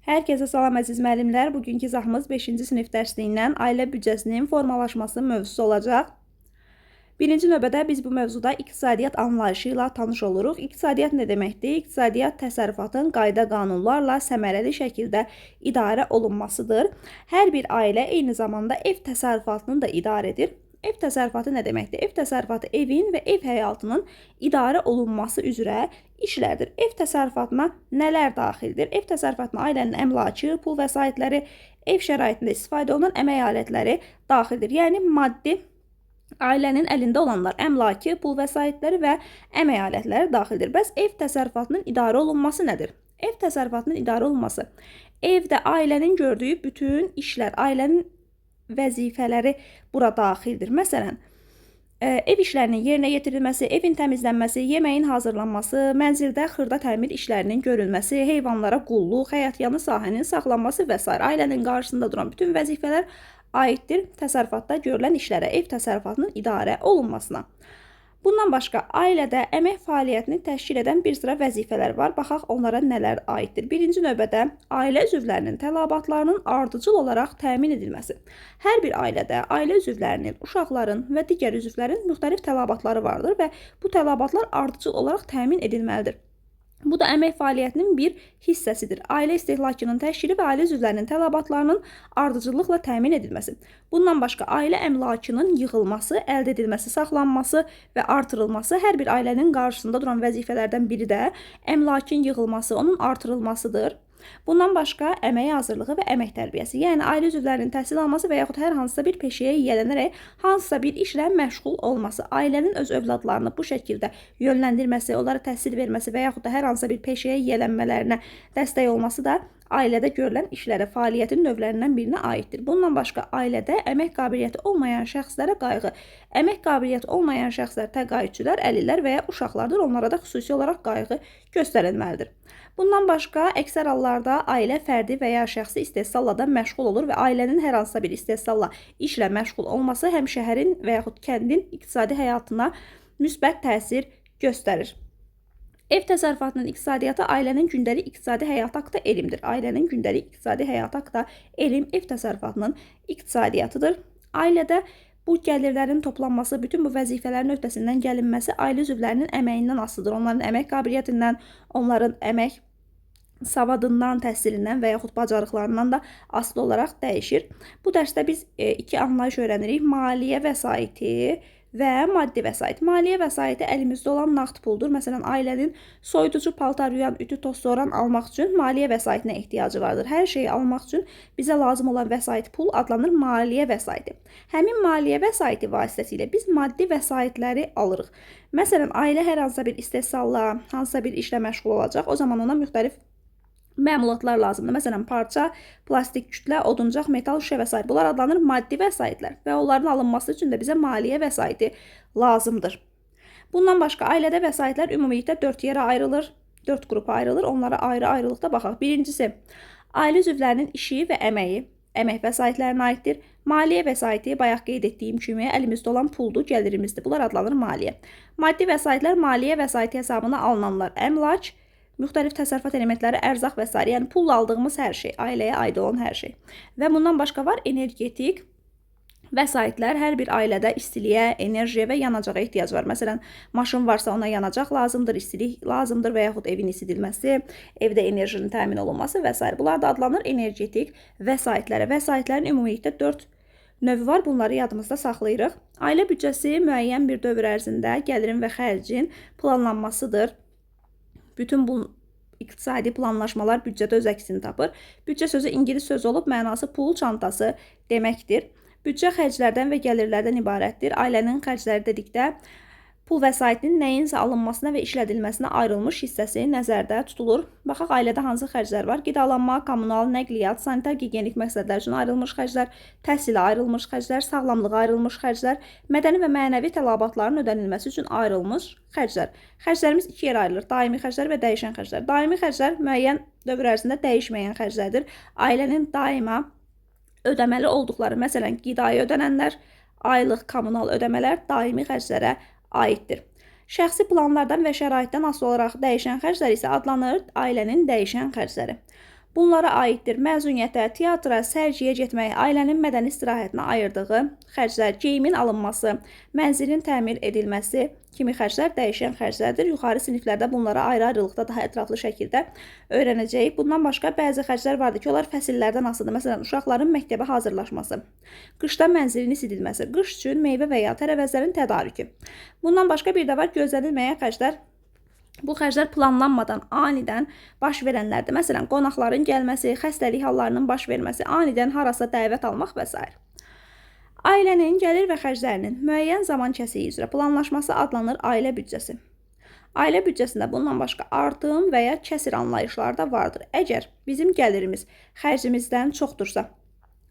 Hər kəsə salam əziz müəllimlər. Bugünkü izahımız 5-ci sinif dərsliyindən ailə büdcəsinin formalaşması mövzusu olacaq. Birinci növbədə biz bu mövzuda iqtisadiyyat anlayışı ilə tanış oluruq. İqtisadiyyat nə deməkdir? İqtisadiyyat təsərrüfatın qayda qanunlarla səmərəli şəkildə idarə olunmasıdır. Hər bir ailə eyni zamanda ev təsərrüfatını da idarə edir. Ev təsərrüfatı nə deməkdir? Ev təsərrüfatı evin və ev həyatının idarə olunması üzrə işlərdir. Ev təsərrüfatına nələr daxildir? Ev təsərrüfatına ailənin əmlakı, pul vəsaitləri, ev şəraitində istifadə olunan əmək alətləri daxildir. Yəni maddi ailənin əlində olanlar, əmlakı, pul vəsaitləri və əmək alətləri daxildir. Bəs ev təsərrüfatının idarə olunması nədir? Ev təsərrüfatının idarə olunması evdə ailənin gördüyü bütün işlər, ailənin vəzifələri bura daxildir. Məsələn, ev işlərinin yerinə yetirilməsi, evin təmizlənməsi, yeməyin hazırlanması, mənzildə xırda təmir işlərinin görülməsi, heyvanlara qulluq, həyatyanı sahənin saxlanması və s. ailənin qarşısında duran bütün vəzifələr aiddir təsərrüfatda görülən işlərə, ev təsərrüfatının idarə olunmasına. Bundan başqa, ailədə əmək fəaliyyətini təşkil edən bir sıra vəzifələr var. Baxaq onlara nələr aiddir. Birinci növbədə ailə üzvlərinin tələbatlarının ardıcıl olaraq təmin edilməsi. Hər bir ailədə ailə üzvlərinin, uşaqların və digər üzvlərin müxtəlif tələbatları vardır və bu tələbatlar ardıcıl olaraq təmin edilməlidir. Bu da əmək fəaliyyətinin bir hissəsidir. Ailə istehlakının təşkili və ailə üzvlərinin tələbatlarının ardıcıllıqla təmin edilməsi. Bundan başqa, ailə əmlakının yığılması, əldə edilməsi, saxlanması və artırılması hər bir ailənin qarşısında duran vəzifələrdən biri də əmlakın yığılması, onun artırılmasıdır. Bundan başqa, əmək hazırlığı və əmək tərbiyəsi, yəni ailə üzvlərinin təhsil alması və yaxud hər hansısa bir peşəyə yiyələnərək hansısa bir işlə məşğul olması, ailənin öz övladlarını bu şəkildə yönləndirməsi, onlara təhsil verməsi və yaxud da hər hansısa bir peşəyə yiyələnmələrinə dəstək olması da ailədə görülən işlərə, fəaliyyətin növlərindən birinə aiddir. Bundan başqa, ailədə əmək qabiliyyəti olmayan şəxslərə qayğı, əmək qabiliyyəti olmayan şəxslər təqaüdçülər, əlillər və ya uşaqlardır, onlara da xüsusi olaraq qayğı göstərilməlidir. Bundan başqa, əksər hallarda ailə fərdi və ya şəxsi istehsalla da məşğul olur və ailənin hər hansısa bir istehsalla işlə məşğul olması həm şəhərin və yaxud kəndin iqtisadi həyatına müsbət təsir göstərir. Ev təsərrüfatının iqtisadiyyatı ailənin gündəlik iqtisadi həyatı haqqında elmdir. Ailənin gündəlik iqtisadi həyatı haqqında elm ev təsərrüfatının iqtisadiyyatıdır. Ailədə bu gəlirlərin toplanması, bütün bu vəzifələrin öhdəsindən gəlinməsi ailə üzvlərinin əməyindən asılıdır. Onların əmək qabiliyyətindən, onların əmək savadından, təhsilindən və yaxud bacarıqlarından da asılı olaraq dəyişir. Bu dərsdə biz iki anlayış öyrənirik. Maliyyə vəsaiti və maddi vəsait. Maliyyə vəsaiti əlimizdə olan nağd puldur. Məsələn, ailənin soyuducu, paltar yuyan, ütü, toz soğuran almaq üçün maliyyə vəsaitinə ehtiyacı vardır. Hər şeyi almaq üçün bizə lazım olan vəsait pul adlanır maliyyə vəsaiti. Həmin maliyyə vəsaiti vasitəsilə biz maddi vəsaitləri alırıq. Məsələn, ailə hər hansısa bir istehsalla, hansısa bir işlə məşğul olacaq. O zaman ona müxtəlif məmulatlar lazımdır. Məsələn, parça, plastik kütlə, oduncaq, metal, şüşə və s. Bunlar adlanır maddi vəsaitlər və onların alınması üçün də bizə maliyyə vəsaiti lazımdır. Bundan başqa, ailədə vəsaitlər ümumilikdə 4 yerə ayrılır, 4 qrupa ayrılır. Onlara ayrı-ayrılıqda baxaq. Birincisi, ailə üzvlərinin işi və əməyi, əmək vəsaitlərinə aiddir. Maliyyə vəsaiti, bayaq qeyd etdiyim kimi, əlimizdə olan puldur, gəlirimizdir. Bunlar adlanır maliyyə. Maddi vəsaitlər maliyyə vəsaiti hesabına alınanlar, əmlak, müxtəlif təsərrüfat elementləri, ərzaq və s. Yəni, pulla aldığımız hər şey, ailəyə aid olan hər şey. Və bundan başqa var energetik vəsaitlər. Hər bir ailədə istiliyə, enerjiyə və yanacağa ehtiyac var. Məsələn, maşın varsa ona yanacaq lazımdır, istilik lazımdır və yaxud evin isidilməsi, evdə enerjinin təmin olunması və s. Bunlar da adlanır energetik vəsaitlərə. Vəsaitlərin ümumilikdə 4 növü var. Bunları yadımızda saxlayırıq. Ailə büdcəsi müəyyən bir dövr ərzində gəlirin və xərcin planlanmasıdır. Bütün bu iqtisadi planlaşmalar büdcədə öz əksini tapır. Büdcə sözü ingilis sözü olub, mənası pul çantası deməkdir. Büdcə xərclərdən və gəlirlərdən ibarətdir. Ailənin xərcləri dedikdə pul vəsaitinin nəyinsə alınmasına və işlədilməsinə ayrılmış hissəsi nəzərdə tutulur. Baxaq, ailədə hansı xərclər var? Qidalanma, kommunal, nəqliyyat, sanitar, gigiyenik məqsədlər üçün ayrılmış xərclər, təhsilə ayrılmış xərclər, sağlamlığa ayrılmış xərclər, mədəni və mənəvi tələbatların ödənilməsi üçün ayrılmış xərclər. Xərclərimiz iki yerə ayrılır. Daimi xərclər və dəyişən xərclər. Daimi xərclər müəyyən dövr ərzində dəyişməyən xərclərdir. Ailənin daima ödəməli olduqları, məsələn, qidaya ödənənlər, aylıq kommunal ödəmələr daimi xərclərə aiddir. Şəxsi planlardan və şəraitdən asılı olaraq dəyişən xərclər isə adlanır ailənin dəyişən xərcləri. Bunlara aiddir məzuniyyətə, teatra, sərgiyə getmək, ailənin mədəni istirahətinə ayırdığı xərclər, geyimin alınması, mənzilin təmir edilməsi kimi xərclər dəyişən xərclərdir. Yuxarı siniflərdə bunlara ayrı-ayrılıqda daha ətraflı şəkildə öyrənəcəyik. Bundan başqa bəzi xərclər vardır ki, onlar fəsillərdən asılıdır. Məsələn, uşaqların məktəbə hazırlaşması, qışda mənzilin isidilməsi, qış üçün meyvə və ya tərəvəzlərin tədarükü. Bundan başqa bir də var gözlənilməyən xərclər. Bu xərclər planlanmadan, anidən baş verənlərdir. Məsələn, qonaqların gəlməsi, xəstəlik hallarının baş verməsi, anidən harasa dəvət almaq və s. Ailənin gəlir və xərclərinin müəyyən zaman kəsiyi üzrə planlaşması adlanır ailə büdcəsi. Ailə büdcəsində bundan başqa artım və ya kəsir anlayışları da vardır. Əgər bizim gəlirimiz xərcimizdən çoxdursa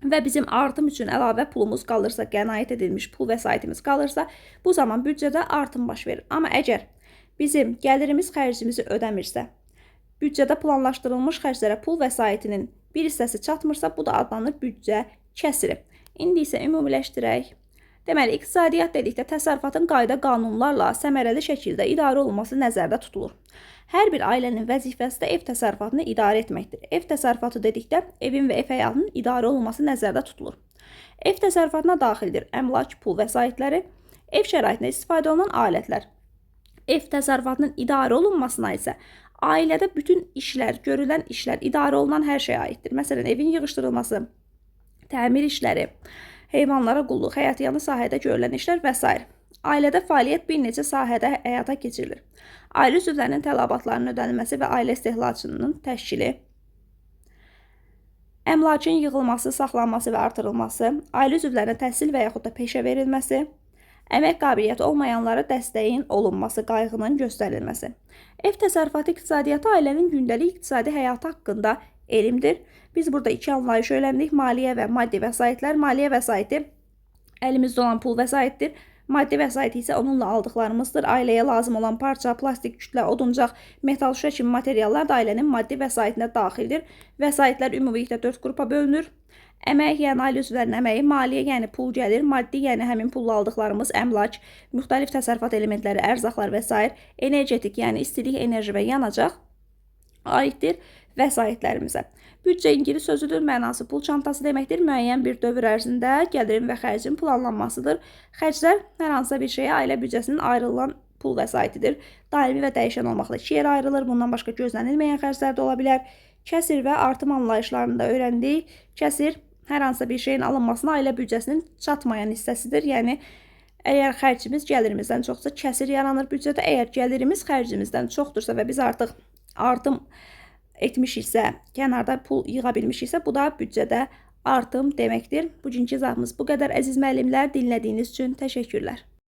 və bizim artım üçün əlavə pulumuz qalırsa, qənaət edilmiş pul vəsaitimiz qalırsa, bu zaman büdcədə artım baş verir. Amma əgər bizim gəlirimiz xərcimizi ödəmirsə, büdcədə planlaşdırılmış xərclərə pul vəsaitinin bir hissəsi çatmırsa, bu da adlanır büdcə kəsiri. İndi isə ümumiləşdirək. Deməli, iqtisadiyyat dedikdə təsərrüfatın qayda qanunlarla səmərəli şəkildə idarə olunması nəzərdə tutulur. Hər bir ailənin vəzifəsi də ev təsərrüfatını idarə etməkdir. Ev təsərrüfatı dedikdə evin və ev həyatının idarə olunması nəzərdə tutulur. Ev təsərrüfatına daxildir əmlak, pul vəsaitləri, ev şəraitində istifadə olunan alətlər. Ev təsərrüfatının idarə olunmasına isə ailədə bütün işlər, görülən işlər, idarə olunan hər şey aiddir. Məsələn, evin yığışdırılması, təmir işləri, heyvanlara qulluq, həyatyanı sahədə görülən işlər və s. Ailədə fəaliyyət bir neçə sahədə həyata keçirilir. Ailə üzvlərinin tələbatlarının ödənilməsi və ailə istehlakının təşkili, əmlakın yığılması, saxlanması və artırılması, ailə üzvlərinin təhsil və yaxud da peşə verilməsi, əmək qabiliyyəti olmayanlara dəstəyin olunması, qayğının göstərilməsi. Ev təsərrüfatı iqtisadiyyatı ailənin gündəlik iqtisadi həyatı haqqında elmdir. Biz burada iki anlayış öyrəndik. Maliyyə və maddi vəsaitlər. Maliyyə vəsaiti əlimizdə olan pul vəsaitdir. Maddi vəsaiti isə onunla aldıqlarımızdır. Ailəyə lazım olan parça, plastik kütlə, oduncaq, metal şüşə kimi materiallar da ailənin maddi vəsaitinə daxildir. Vəsaitlər ümumilikdə 4 qrupa bölünür. Əmək, yəni ailə üzvlərinin əməyi, maliyyə, yəni pul gəlir, maddi, yəni həmin pulla aldıqlarımız əmlak, müxtəlif təsərrüfat elementləri, ərzaqlar və s. Energetik, yəni istilik, enerji və yanacaq aiddir vəsaitlərimizə. Büdcə ingilis sözüdür, mənası pul çantası deməkdir. Müəyyən bir dövr ərzində gəlirin və xərcin planlanmasıdır. Xərclər hər hansısa bir şeyə ailə büdcəsinin ayrılan pul vəsaitidir. Daimi və dəyişən olmaqla iki yerə ayrılır. Bundan başqa gözlənilməyən xərclər də ola bilər. Kəsir və artım anlayışlarını da öyrəndik. Kəsir hər hansısa bir şeyin alınmasına ailə büdcəsinin çatmayan hissəsidir. Yəni, əgər xərcimiz gəlirimizdən çoxsa kəsir yaranır büdcədə. Əgər gəlirimiz xərcimizdən çoxdursa və biz artıq artım etmişiksə, kənarda pul yığa bilmişiksə, bu da büdcədə artım deməkdir. Bugünkü izahımız bu qədər. Əziz müəllimlər, dinlədiyiniz üçün təşəkkürlər.